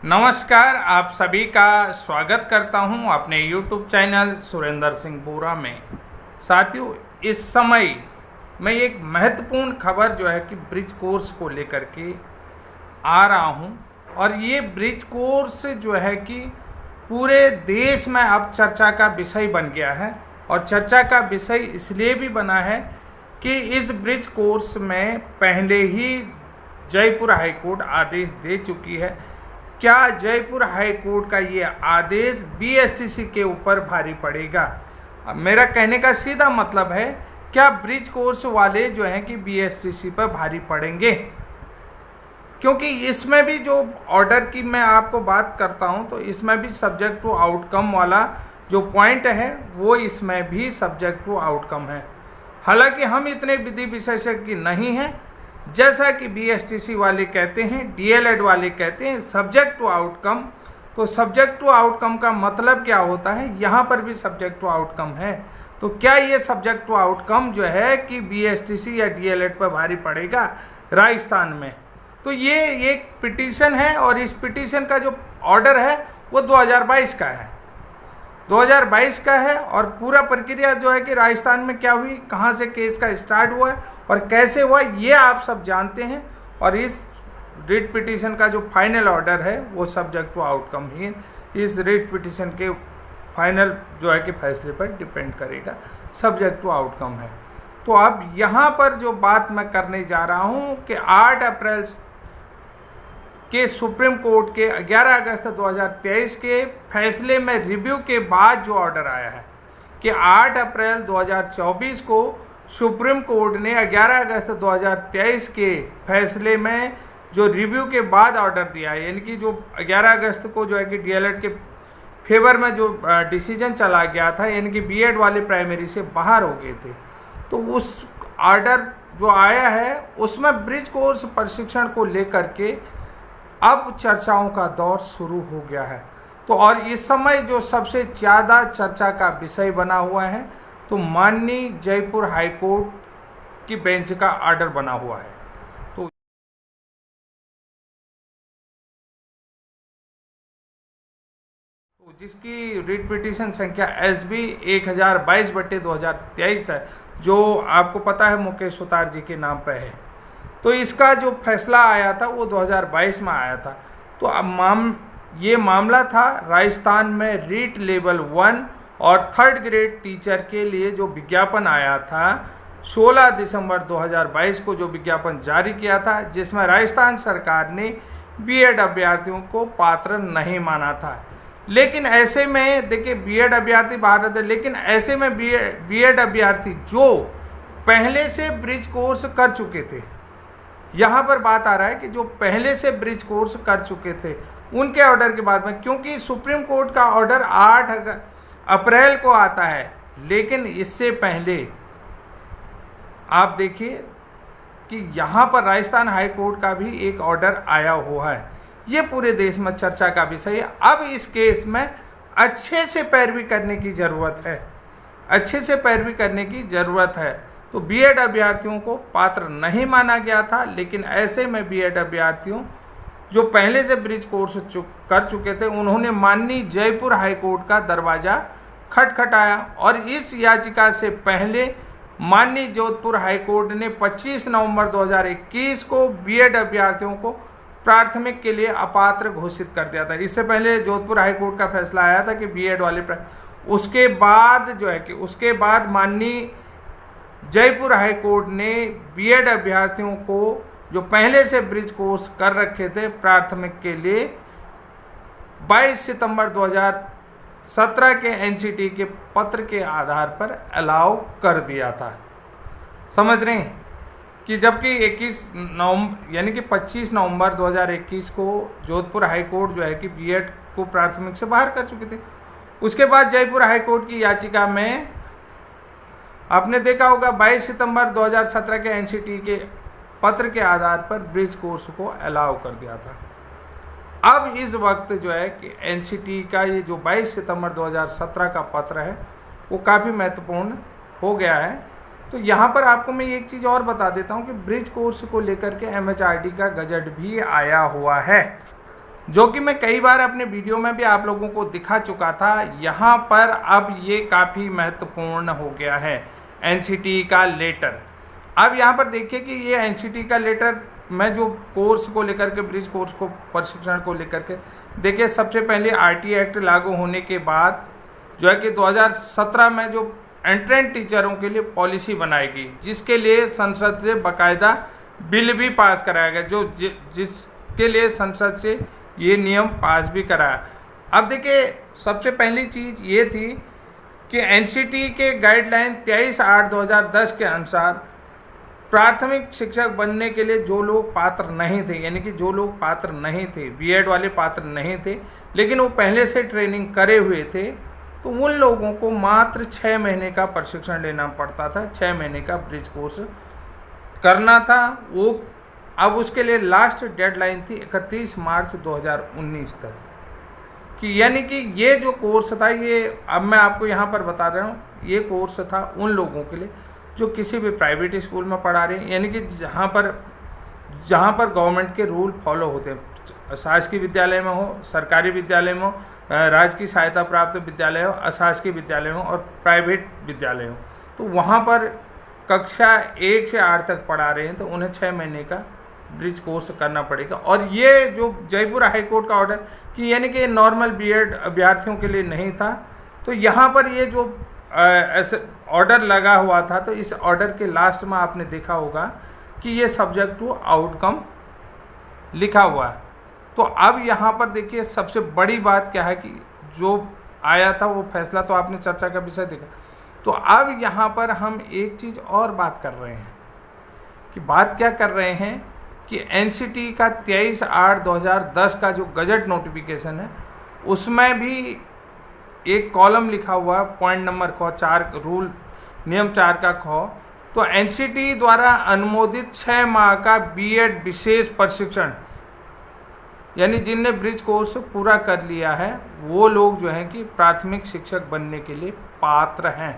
नमस्कार, आप सभी का स्वागत करता हूं अपने YouTube चैनल सुरेंद्र सिंह बोरा में। साथियों, इस समय मैं एक महत्वपूर्ण खबर जो है कि ब्रिज कोर्स को लेकर के आ रहा हूं और ये ब्रिज कोर्स जो है कि पूरे देश में अब चर्चा का विषय बन गया है। और चर्चा का विषय इसलिए भी बना है कि इस ब्रिज कोर्स में पहले ही जयपुर हाईकोर्ट आदेश दे चुकी है। क्या जयपुर हाई कोर्ट का ये आदेश बीएसटीसी के ऊपर भारी पड़ेगा? मेरा कहने का सीधा मतलब है, क्या ब्रिज कोर्स वाले जो हैं कि बीएसटीसी पर भारी पड़ेंगे? क्योंकि इसमें भी जो ऑर्डर की मैं आपको बात करता हूं तो इसमें भी सब्जेक्ट टू आउटकम वाला जो पॉइंट है वो इसमें भी सब्जेक्ट टू आउटकम है। हालांकि हम इतने विधि विशेषज्ञ नहीं हैं जैसा कि बीएसटीसी वाले कहते हैं, डीएलएड वाले कहते हैं सब्जेक्ट टू आउटकम। तो सब्जेक्ट टू आउटकम का मतलब क्या होता है? यहाँ पर भी सब्जेक्ट टू आउटकम है। तो क्या ये सब्जेक्ट टू आउटकम जो है कि बीएसटीसी या डीएलएड पर भारी पड़ेगा राजस्थान में? तो ये एक पिटीशन है और इस पिटीशन का जो ऑर्डर है वो 2022 का है। 2022 का है और पूरा प्रक्रिया जो है कि राजस्थान में क्या हुई, कहाँ से केस का स्टार्ट हुआ है और कैसे हुआ, ये आप सब जानते हैं। और इस रिट पिटीशन का जो फाइनल ऑर्डर है वो सब्जेक्ट टू आउटकम ही इस रिट पिटीशन के फाइनल जो है कि फैसले पर डिपेंड करेगा, सब्जेक्ट टू आउटकम है। तो अब यहाँ पर जो बात मैं करने जा रहा हूँ कि 8 अप्रैल के सुप्रीम कोर्ट के 11 अगस्त 2023 के फैसले में रिव्यू के बाद जो ऑर्डर आया है कि 8 अप्रैल 2024 को सुप्रीम कोर्ट ने 11 अगस्त 2023 के फैसले में जो रिव्यू के बाद ऑर्डर दिया है, यानी कि जो 11 अगस्त को जो है कि डीएलएड के फेवर में जो डिसीजन चला गया था, यानी कि बीएड वाले प्राइमरी से बाहर हो गए थे, तो उस ऑर्डर जो आया है उसमें ब्रिज कोर्स प्रशिक्षण को लेकर के अब चर्चाओं का दौर शुरू हो गया है। तो और इस समय जो सबसे ज़्यादा चर्चा का विषय बना हुआ है तो माननीय जयपुर हाई कोर्ट की बेंच का ऑर्डर बना हुआ है। तो जिसकी रिट पिटीशन संख्या SB 1022/2023 है, जो आपको पता है मुकेश सुतार जी के नाम पर है। तो इसका जो फैसला आया था वो 2022 में आया था। तो अब ये मामला था राजस्थान में रीट लेवल 1 और 3rd ग्रेड टीचर के लिए जो विज्ञापन आया था 16 दिसंबर 2022 को जो विज्ञापन जारी किया था, जिसमें राजस्थान सरकार ने बीएड अभ्यर्थियों को पात्र नहीं माना था। लेकिन ऐसे में देखिए, बीएड अभ्यर्थी भारत है, लेकिन ऐसे में बीएड अभ्यर्थी जो पहले से ब्रिज कोर्स कर चुके थे, यहाँ पर बात आ रहा है कि जो पहले से ब्रिज कोर्स कर चुके थे उनके ऑर्डर के बाद में, क्योंकि सुप्रीम कोर्ट का ऑर्डर 8 अप्रैल को आता है, लेकिन इससे पहले आप देखिए कि यहाँ पर राजस्थान हाई कोर्ट का भी एक ऑर्डर आया हुआ है। ये पूरे देश में चर्चा का विषय है। अब इस केस में अच्छे से पैरवी करने की ज़रूरत है, अच्छे से पैरवी करने की ज़रूरत है। तो बीएड अभ्यर्थियों को पात्र नहीं माना गया था, लेकिन ऐसे में बीएड अभ्यर्थियों जो पहले से ब्रिज कोर्स कर चुके थे उन्होंने माननीय जयपुर हाई कोर्ट का दरवाज़ा खटखटाया और इस याचिका से पहले माननीय जोधपुर हाई कोर्ट ने 25 नवंबर 2021 को बीएड अभ्यर्थियों को प्राथमिक के लिए अपात्र घोषित कर दिया था। इससे पहले जोधपुर हाई कोर्ट का फैसला आया था कि बीएड वाले उसके बाद जो है कि उसके बाद माननीय जयपुर हाई कोर्ट ने बीएड अभ्यर्थियों को जो पहले से ब्रिज कोर्स कर रखे थे प्राथमिक के लिए 22 सितंबर 2017 के एनसीटी के पत्र के आधार पर अलाउ कर दिया था। समझ रहे हैं कि जबकि 21 नवंबर यानी कि 25 नवंबर 2021 को जोधपुर हाई कोर्ट जो है कि बीएड को प्राथमिक से बाहर कर चुके थे। उसके बाद जयपुर हाई कोर्ट की याचिका में आपने देखा होगा 22 सितंबर 2017 के एनसीटी के पत्र के आधार पर ब्रिज कोर्स को अलाउ कर दिया था। अब इस वक्त जो है कि एनसीटी का ये जो 22 सितंबर 2017 का पत्र है वो काफ़ी महत्वपूर्ण हो गया है। तो यहाँ पर आपको मैं एक चीज़ और बता देता हूँ कि ब्रिज कोर्स को लेकर के MHRD का गजट भी आया हुआ है। जो कि मैं कई बार अपने वीडियो में भी आप लोगों को दिखा चुका था। यहाँ पर अब ये काफ़ी महत्वपूर्ण हो गया है एनसीटी का लेटर। अब यहाँ पर देखिए कि ये एनसीटी का लेटर, मैं जो कोर्स को लेकर के, ब्रिज कोर्स को, प्रशिक्षण को लेकर के, देखिए सबसे पहले आरटी एक्ट लागू होने के बाद जो है कि 2017 में जो एंट्रेंस टीचरों के लिए पॉलिसी बनाई गई, जिसके लिए संसद से बाकायदा बिल भी पास कराया गया, जो जिसके लिए संसद से ये नियम पास भी कराया। अब देखिए सबसे पहली चीज़ ये थी कि एनसीटी के गाइडलाइन 23/8/2010 के अनुसार प्राथमिक शिक्षक बनने के लिए जो लोग पात्र नहीं थे, यानी कि जो लोग पात्र नहीं थे, बीएड वाले पात्र नहीं थे, लेकिन वो पहले से ट्रेनिंग करे हुए थे, तो उन लोगों को मात्र 6 महीने का प्रशिक्षण लेना पड़ता था, 6 महीने का ब्रिज कोर्स करना था वो। अब उसके लिए लास्ट डेडलाइन थी 31 मार्च 2019 तक कि, यानी कि ये जो कोर्स था, ये अब मैं आपको यहाँ पर बता रहा हूँ, ये कोर्स था उन लोगों के लिए जो किसी भी प्राइवेट स्कूल में पढ़ा रहे हैं, यानी कि जहाँ पर गवर्नमेंट के रूल फॉलो होते हैं, शासकीय विद्यालय में हो, सरकारी विद्यालय में हो, राज्य की सहायता प्राप्त विद्यालय हो, अशासकीय विद्यालय हो और प्राइवेट विद्यालय हो, तो वहाँ पर कक्षा 1 से 8 तक पढ़ा रहे हैं तो उन्हें 6 महीने का ब्रिज कोर्स करना पड़ेगा। और ये जो जयपुर हाई कोर्ट का ऑर्डर कि यानी कि नॉर्मल बीएड अभ्यर्थियों के लिए नहीं था, तो यहाँ पर ये जो ऐसे ऑर्डर लगा हुआ था, तो इस ऑर्डर के लास्ट में आपने देखा होगा कि ये सब्जेक्ट टू आउटकम लिखा हुआ है। तो अब यहाँ पर देखिए सबसे बड़ी बात क्या है कि जो आया था वो फैसला तो आपने चर्चा का विषय देखा, तो अब यहाँ पर हम एक चीज़ और बात कर रहे हैं कि बात क्या कर रहे हैं कि एनसीटी का 23/8/2010 का जो गजट नोटिफिकेशन है, उसमें भी एक कॉलम लिखा हुआ पॉइंट नंबर ख 4 रूल नियम 4 का ख, तो एनसीटी द्वारा अनुमोदित 6 माह का बीएड विशेष प्रशिक्षण, यानी जिनने ब्रिज कोर्स पूरा कर लिया है वो लोग जो हैं कि प्राथमिक शिक्षक बनने के लिए पात्र हैं,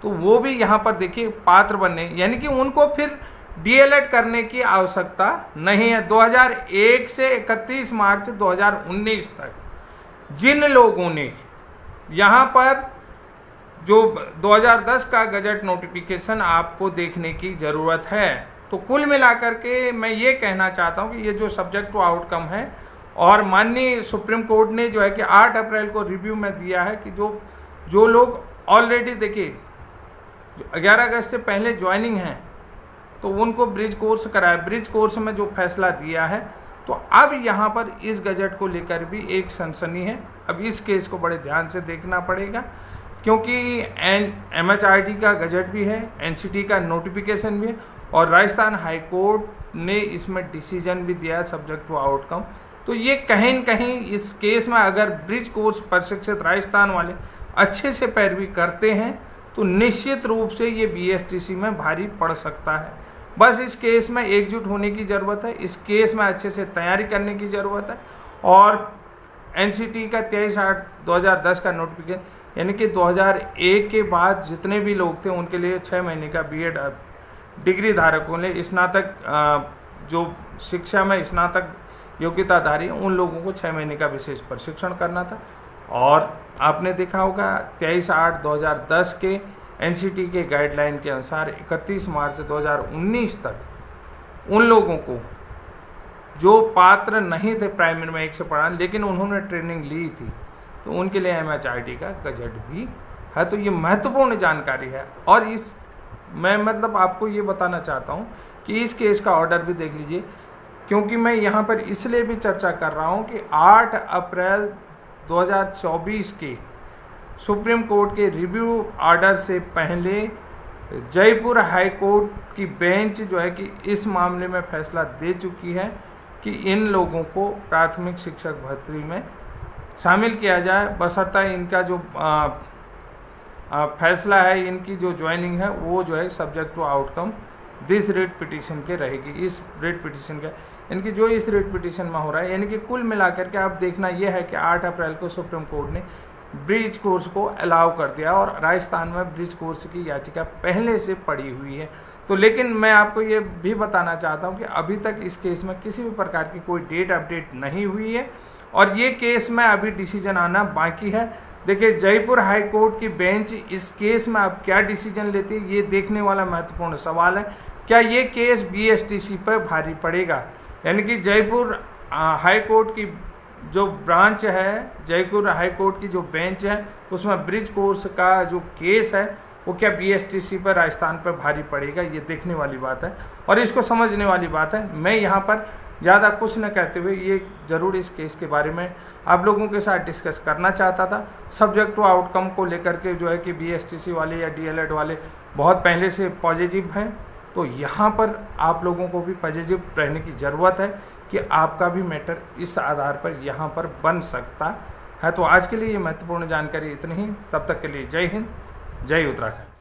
तो वो भी यहाँ पर देखिए पात्र बनने, यानी कि उनको फिर डीएलएड करने की आवश्यकता नहीं है। 2001 से 31 मार्च 2019 तक जिन लोगों ने यहाँ पर जो 2010 का गजट नोटिफिकेशन आपको देखने की ज़रूरत है, तो कुल मिलाकर के मैं ये कहना चाहता हूँ कि ये जो सब्जेक्ट टू आउटकम है, और माननीय सुप्रीम कोर्ट ने जो है कि 8 अप्रैल को रिव्यू में दिया है कि जो लोग ऑलरेडी देखिए 11 अगस्त से पहले ज्वाइनिंग हैं तो उनको ब्रिज कोर्स कराया, ब्रिज कोर्स में जो फैसला दिया है, तो अब यहाँ पर इस गजट को लेकर भी एक सनसनी है। अब इस केस को बड़े ध्यान से देखना पड़ेगा क्योंकि एमएचआरडी का गजट भी है, एनसीटी का नोटिफिकेशन भी है और राजस्थान हाई कोर्ट ने इसमें डिसीजन भी दिया है सब्जेक्ट टू आउटकम। तो ये कहीं न कहीं इस केस में अगर ब्रिज कोर्स प्रशिक्षित राजस्थान वाले अच्छे से पैरवी करते हैं तो निश्चित रूप से ये बीएसटीसी में भारी पड़ सकता है। बस इस केस में एकजुट होने की ज़रूरत है, इस केस में अच्छे से तैयारी करने की ज़रूरत है। और एनसीटी का 23/8/2010 का नोटिफिकेशन, यानी कि 2001 के बाद जितने भी लोग थे उनके लिए 6 महीने का बीएड डिग्री धारकों ने स्नातक जो शिक्षा में स्नातक योग्यताधारी उन लोगों को 6 महीने का विशेष प्रशिक्षण करना था। और आपने देखा होगा 23/8/2010 के एनसीटी के गाइडलाइन के अनुसार 31 मार्च 2019 तक उन लोगों को जो पात्र नहीं थे प्राइमरी में 1 से पढ़ाने लेकिन उन्होंने ट्रेनिंग ली थी, तो उनके लिए एमएचआरडी का गजट भी है। तो ये महत्वपूर्ण जानकारी है। और इस मैं मतलब आपको ये बताना चाहता हूँ कि इस केस का ऑर्डर भी देख लीजिए, क्योंकि मैं यहाँ पर इसलिए भी चर्चा कर रहा हूँ कि 8 अप्रैल 2024 के सुप्रीम कोर्ट के रिव्यू ऑर्डर से पहले जयपुर हाई कोर्ट की बेंच जो है कि इस मामले में फैसला दे चुकी है कि इन लोगों को प्राथमिक शिक्षक भर्ती में शामिल किया जाए, बशर्ते इनका जो फैसला है, इनकी जो ज्वाइनिंग है वो जो है subject to outcome this writ petition के रहेगी। इस रेट पिटीशन का इनकी जो इस रेट पिटीशन में हो रहा है, यानी कि कुल मिलाकर के अब देखना यह है कि 8 अप्रैल को सुप्रीम कोर्ट ने ब्रिज कोर्स को अलाउ कर दिया और राजस्थान में ब्रिज कोर्स की याचिका पहले से पड़ी हुई है। तो लेकिन मैं आपको ये भी बताना चाहता हूँ कि अभी तक इस केस में किसी भी प्रकार की कोई डेट अपडेट नहीं हुई है और ये केस में अभी डिसीजन आना बाकी है। देखिए, जयपुर हाई कोर्ट की बेंच इस केस में अब क्या डिसीजन लेती है, ये देखने वाला महत्वपूर्ण सवाल है। क्या ये केस बीएसटीसी पर भारी पड़ेगा, यानी कि जयपुर हाई कोर्ट की जो ब्रांच है, जयपुर हाई कोर्ट की जो बेंच है, उसमें ब्रिज कोर्स का जो केस है वो क्या बीएसटीसी पर, राजस्थान पर भारी पड़ेगा, ये देखने वाली बात है और इसको समझने वाली बात है। मैं यहाँ पर ज़्यादा कुछ न कहते हुए ये ज़रूर इस केस के बारे में आप लोगों के साथ डिस्कस करना चाहता था। सब्जेक्ट टू आउटकम को लेकर के जो है कि बीएसटीसी वाले या डीएलएड वाले बहुत पहले से पॉजिटिव हैं, तो यहाँ पर आप लोगों को भी पॉजिटिव रहने की ज़रूरत है कि आपका भी मैटर इस आधार पर यहाँ पर बन सकता है। तो आज के लिए ये महत्वपूर्ण जानकारी इतनी ही। तब तक के लिए जय हिंद, जय उत्तराखंड।